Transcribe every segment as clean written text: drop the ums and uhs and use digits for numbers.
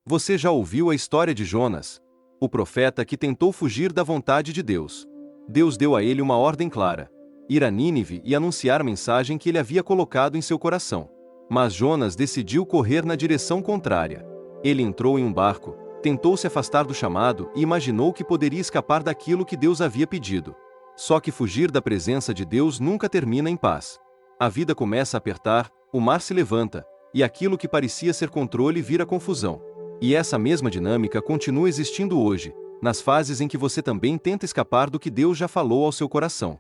Você já ouviu a história de Jonas, o profeta que tentou fugir da vontade de Deus? Deus deu a ele uma ordem clara: ir a Nínive e anunciar a mensagem que ele havia colocado em seu coração. Mas Jonas decidiu correr na direção contrária. Ele entrou em um barco, tentou se afastar do chamado e imaginou que poderia escapar daquilo que Deus havia pedido. Só que fugir da presença de Deus nunca termina em paz. A vida começa a apertar, o mar se levanta, e aquilo que parecia ser controle vira confusão. E essa mesma dinâmica continua existindo hoje, nas fases em que você também tenta escapar do que Deus já falou ao seu coração.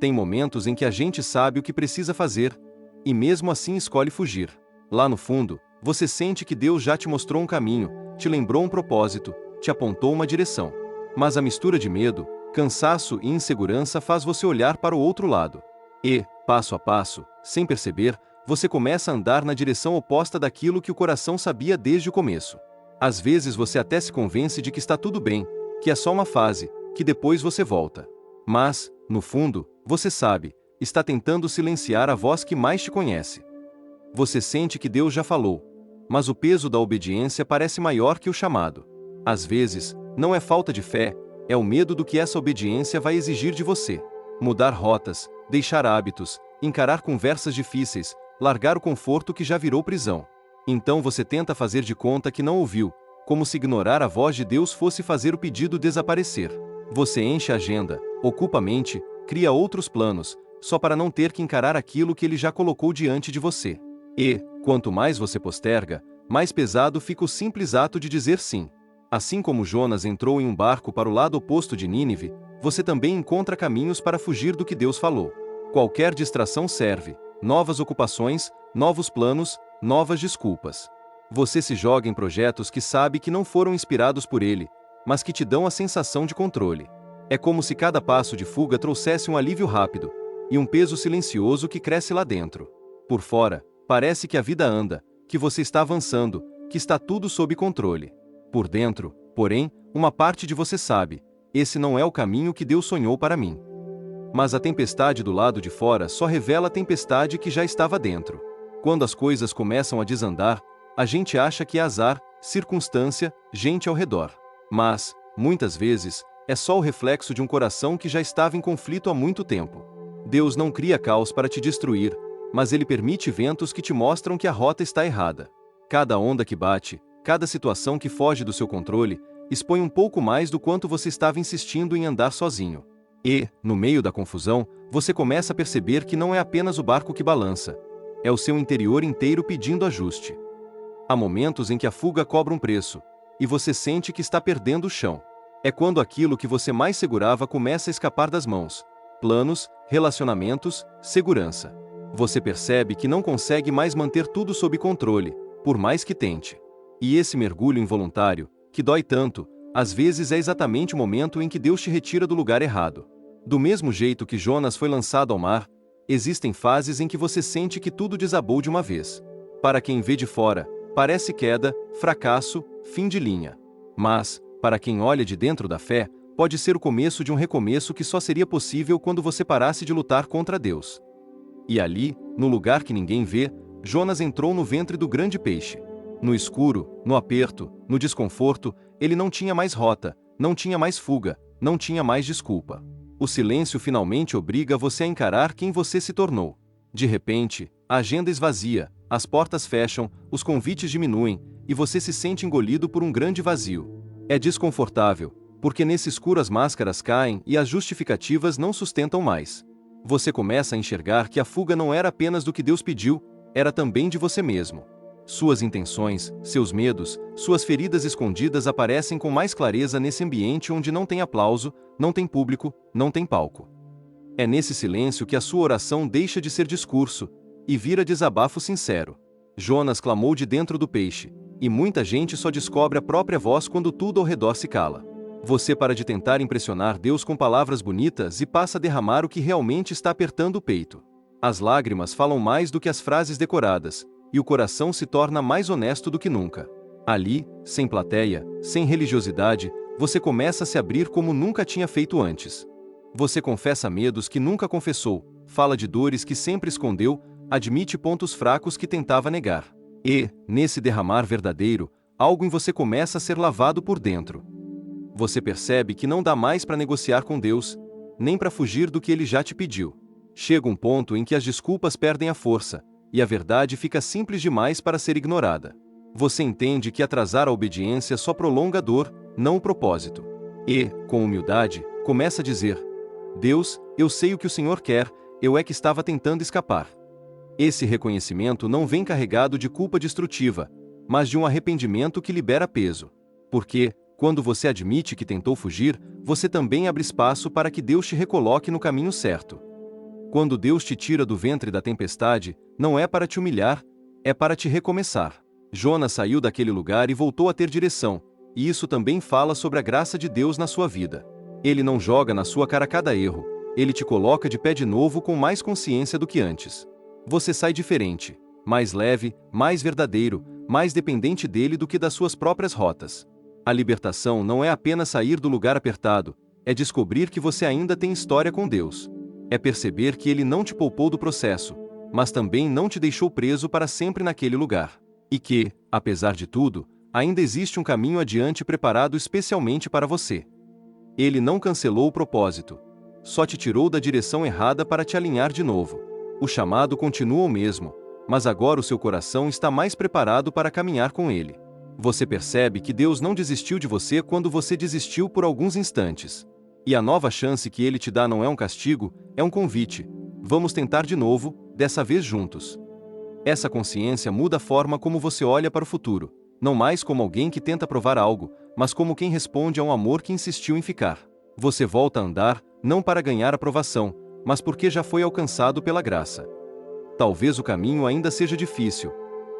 Tem momentos em que a gente sabe o que precisa fazer, e mesmo assim escolhe fugir. Lá no fundo, você sente que Deus já te mostrou um caminho, te lembrou um propósito, te apontou uma direção. Mas a mistura de medo, cansaço e insegurança faz você olhar para o outro lado. E, passo a passo, sem perceber, você começa a andar na direção oposta daquilo que o coração sabia desde o começo. Às vezes você até se convence de que está tudo bem, que é só uma fase, que depois você volta. Mas, no fundo, você sabe, está tentando silenciar a voz que mais te conhece. Você sente que Deus já falou, mas o peso da obediência parece maior que o chamado. Às vezes, não é falta de fé, é o medo do que essa obediência vai exigir de você. Mudar rotas, deixar hábitos, encarar conversas difíceis, largar o conforto que já virou prisão. Então você tenta fazer de conta que não ouviu, como se ignorar a voz de Deus fosse fazer o pedido desaparecer. Você enche a agenda, ocupa a mente, cria outros planos, só para não ter que encarar aquilo que Ele já colocou diante de você. E, quanto mais você posterga, mais pesado fica o simples ato de dizer sim. Assim como Jonas entrou em um barco para o lado oposto de Nínive, você também encontra caminhos para fugir do que Deus falou. Qualquer distração serve. Novas ocupações, novos planos, novas desculpas. Você se joga em projetos que sabe que não foram inspirados por Ele, mas que te dão a sensação de controle. É como se cada passo de fuga trouxesse um alívio rápido, e um peso silencioso que cresce lá dentro. Por fora, parece que a vida anda, que você está avançando, que está tudo sob controle. Por dentro, porém, uma parte de você sabe: esse não é o caminho que Deus sonhou para mim. Mas a tempestade do lado de fora só revela a tempestade que já estava dentro. Quando as coisas começam a desandar, a gente acha que é azar, circunstância, gente ao redor. Mas, muitas vezes, é só o reflexo de um coração que já estava em conflito há muito tempo. Deus não cria caos para te destruir, mas Ele permite ventos que te mostram que a rota está errada. Cada onda que bate, cada situação que foge do seu controle, expõe um pouco mais do quanto você estava insistindo em andar sozinho. E, no meio da confusão, você começa a perceber que não é apenas o barco que balança. É o seu interior inteiro pedindo ajuste. Há momentos em que a fuga cobra um preço, e você sente que está perdendo o chão. É quando aquilo que você mais segurava começa a escapar das mãos. Planos, relacionamentos, segurança. Você percebe que não consegue mais manter tudo sob controle, por mais que tente. E esse mergulho involuntário, que dói tanto, às vezes é exatamente o momento em que Deus te retira do lugar errado. Do mesmo jeito que Jonas foi lançado ao mar, existem fases em que você sente que tudo desabou de uma vez. Para quem vê de fora, parece queda, fracasso, fim de linha. Mas, para quem olha de dentro da fé, pode ser o começo de um recomeço que só seria possível quando você parasse de lutar contra Deus. E ali, no lugar que ninguém vê, Jonas entrou no ventre do grande peixe. No escuro, no aperto, no desconforto, ele não tinha mais rota, não tinha mais fuga, não tinha mais desculpa. O silêncio finalmente obriga você a encarar quem você se tornou. De repente, a agenda esvazia, as portas fecham, os convites diminuem, e você se sente engolido por um grande vazio. É desconfortável, porque nesse escuro as máscaras caem e as justificativas não sustentam mais. Você começa a enxergar que a fuga não era apenas do que Deus pediu, era também de você mesmo. Suas intenções, seus medos, suas feridas escondidas aparecem com mais clareza nesse ambiente onde não tem aplauso, não tem público, não tem palco. É nesse silêncio que a sua oração deixa de ser discurso e vira desabafo sincero. Jonas clamou de dentro do peixe, e muita gente só descobre a própria voz quando tudo ao redor se cala. Você para de tentar impressionar Deus com palavras bonitas e passa a derramar o que realmente está apertando o peito. As lágrimas falam mais do que as frases decoradas, e o coração se torna mais honesto do que nunca. Ali, sem plateia, sem religiosidade, você começa a se abrir como nunca tinha feito antes. Você confessa medos que nunca confessou, fala de dores que sempre escondeu, admite pontos fracos que tentava negar. E, nesse derramar verdadeiro, algo em você começa a ser lavado por dentro. Você percebe que não dá mais para negociar com Deus, nem para fugir do que Ele já te pediu. Chega um ponto em que as desculpas perdem a força, e a verdade fica simples demais para ser ignorada. Você entende que atrasar a obediência só prolonga a dor, não o propósito. E, com humildade, começa a dizer: Deus, eu sei o que o Senhor quer, eu é que estava tentando escapar. Esse reconhecimento não vem carregado de culpa destrutiva, mas de um arrependimento que libera peso. Porque, quando você admite que tentou fugir, você também abre espaço para que Deus te recoloque no caminho certo. Quando Deus te tira do ventre da tempestade, não é para te humilhar, é para te recomeçar. Jonas saiu daquele lugar e voltou a ter direção, e isso também fala sobre a graça de Deus na sua vida. Ele não joga na sua cara cada erro, ele te coloca de pé de novo com mais consciência do que antes. Você sai diferente, mais leve, mais verdadeiro, mais dependente dele do que das suas próprias rotas. A libertação não é apenas sair do lugar apertado, é descobrir que você ainda tem história com Deus. É perceber que Ele não te poupou do processo, mas também não te deixou preso para sempre naquele lugar. E que, apesar de tudo, ainda existe um caminho adiante preparado especialmente para você. Ele não cancelou o propósito, só te tirou da direção errada para te alinhar de novo. O chamado continua o mesmo, mas agora o seu coração está mais preparado para caminhar com Ele. Você percebe que Deus não desistiu de você quando você desistiu por alguns instantes. E a nova chance que Ele te dá não é um castigo, é um convite. Vamos tentar de novo, dessa vez juntos. Essa consciência muda a forma como você olha para o futuro, não mais como alguém que tenta provar algo, mas como quem responde a um amor que insistiu em ficar. Você volta a andar, não para ganhar aprovação, mas porque já foi alcançado pela graça. Talvez o caminho ainda seja difícil,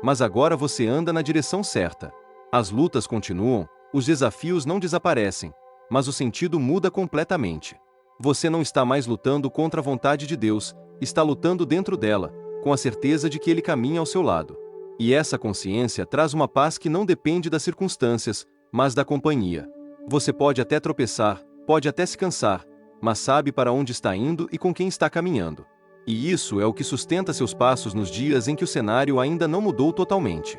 mas agora você anda na direção certa. As lutas continuam, os desafios não desaparecem, mas o sentido muda completamente. Você não está mais lutando contra a vontade de Deus, está lutando dentro dela, com a certeza de que Ele caminha ao seu lado. E essa consciência traz uma paz que não depende das circunstâncias, mas da companhia. Você pode até tropeçar, pode até se cansar, mas sabe para onde está indo e com quem está caminhando. E isso é o que sustenta seus passos nos dias em que o cenário ainda não mudou totalmente.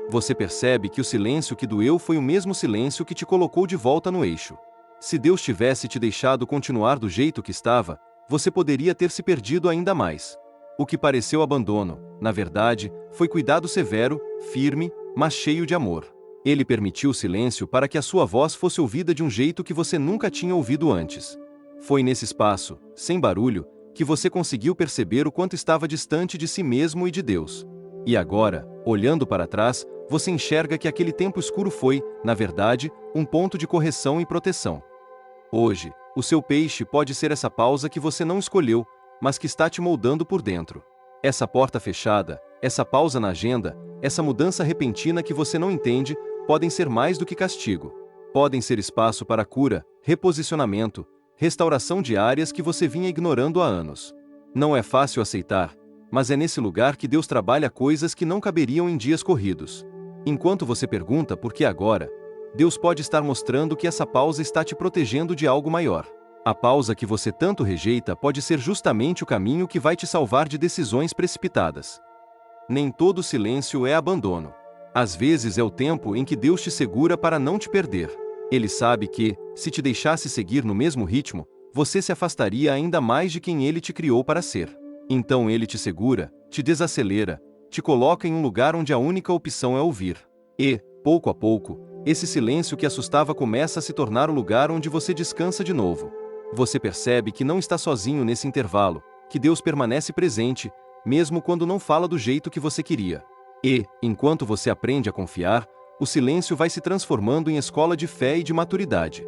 Você percebe que o silêncio que doeu foi o mesmo silêncio que te colocou de volta no eixo. Se Deus tivesse te deixado continuar do jeito que estava, você poderia ter se perdido ainda mais. O que pareceu abandono, na verdade, foi cuidado severo, firme, mas cheio de amor. Ele permitiu o silêncio para que a sua voz fosse ouvida de um jeito que você nunca tinha ouvido antes. Foi nesse espaço, sem barulho, que você conseguiu perceber o quanto estava distante de si mesmo e de Deus. E agora, olhando para trás, você enxerga que aquele tempo escuro foi, na verdade, um ponto de correção e proteção. Hoje, o seu peixe pode ser essa pausa que você não escolheu, mas que está te moldando por dentro. Essa porta fechada, essa pausa na agenda, essa mudança repentina que você não entende, podem ser mais do que castigo. Podem ser espaço para cura, reposicionamento, restauração de áreas que você vinha ignorando há anos. Não é fácil aceitar, mas é nesse lugar que Deus trabalha coisas que não caberiam em dias corridos. Enquanto você pergunta por que agora, Deus pode estar mostrando que essa pausa está te protegendo de algo maior. A pausa que você tanto rejeita pode ser justamente o caminho que vai te salvar de decisões precipitadas. Nem todo silêncio é abandono. Às vezes é o tempo em que Deus te segura para não te perder. Ele sabe que, se te deixasse seguir no mesmo ritmo, você se afastaria ainda mais de quem Ele te criou para ser. Então Ele te segura, te desacelera, te coloca em um lugar onde a única opção é ouvir. E, pouco a pouco, esse silêncio que assustava começa a se tornar o lugar onde você descansa de novo. Você percebe que não está sozinho nesse intervalo, que Deus permanece presente, mesmo quando não fala do jeito que você queria. E, enquanto você aprende a confiar, o silêncio vai se transformando em escola de fé e de maturidade.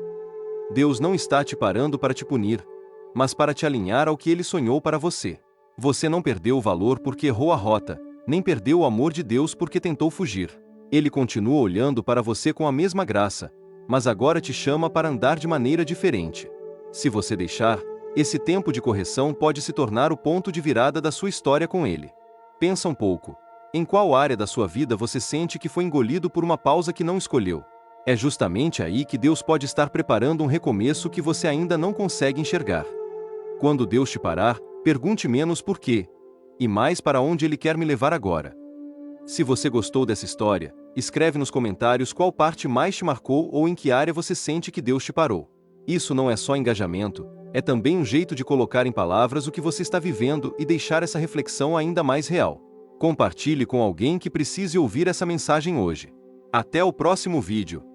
Deus não está te parando para te punir, mas para te alinhar ao que Ele sonhou para você. Você não perdeu o valor porque errou a rota, nem perdeu o amor de Deus porque tentou fugir. Ele continua olhando para você com a mesma graça, mas agora te chama para andar de maneira diferente. Se você deixar, esse tempo de correção pode se tornar o ponto de virada da sua história com Ele. Pensa um pouco. Em qual área da sua vida você sente que foi engolido por uma pausa que não escolheu? É justamente aí que Deus pode estar preparando um recomeço que você ainda não consegue enxergar. Quando Deus te parar, pergunte menos por quê, e mais para onde Ele quer me levar agora. Se você gostou dessa história, Escreve nos comentários qual parte mais te marcou ou em que área você sente que Deus te parou. Isso não é só engajamento, é também um jeito de colocar em palavras o que você está vivendo e deixar essa reflexão ainda mais real. Compartilhe com alguém que precise ouvir essa mensagem hoje. Até o próximo vídeo.